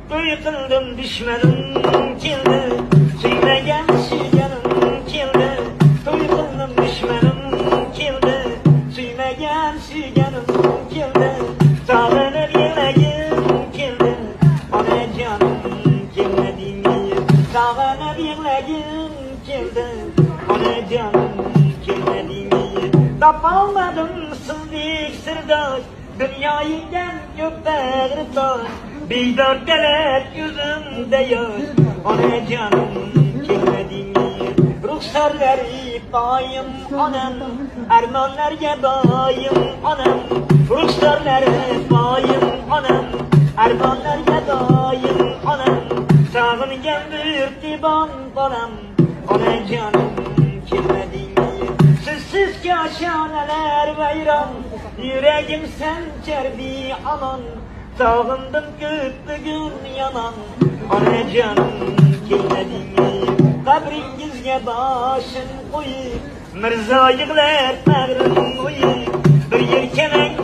To'y qildim düşmanım keldi, suymagan suyganim keldi. To'y qildim düşmanım keldi, suymagan suyganim keldi. Sog'inib yig'lagim keldi, onajonim kelmadingmi? Sog'inib yig'lagim keldi, onajonim kelmadingmi? Topolmadim sizdek sirdosh, dunyoyingdan ko'p bag'ritosh. Beydordalar ko'zimda yosh, onajonim kelmadingmi? Ruxsarlari poyim onam, armonlarga boyim onam. Ruxsarlari poyim onam, armonlarga doyim onam. Sog'ingan bir bolam, onajonim kelmadingmi? Sizsiz koshonalar vayron, yuragim sanchar beomon. Sog'indim ko'p bugun yomon, onajonim kelmadingmi? Qabringizga boshim qo'yib, mirzo yig'lar bag'rim o'yib, bir yelkamang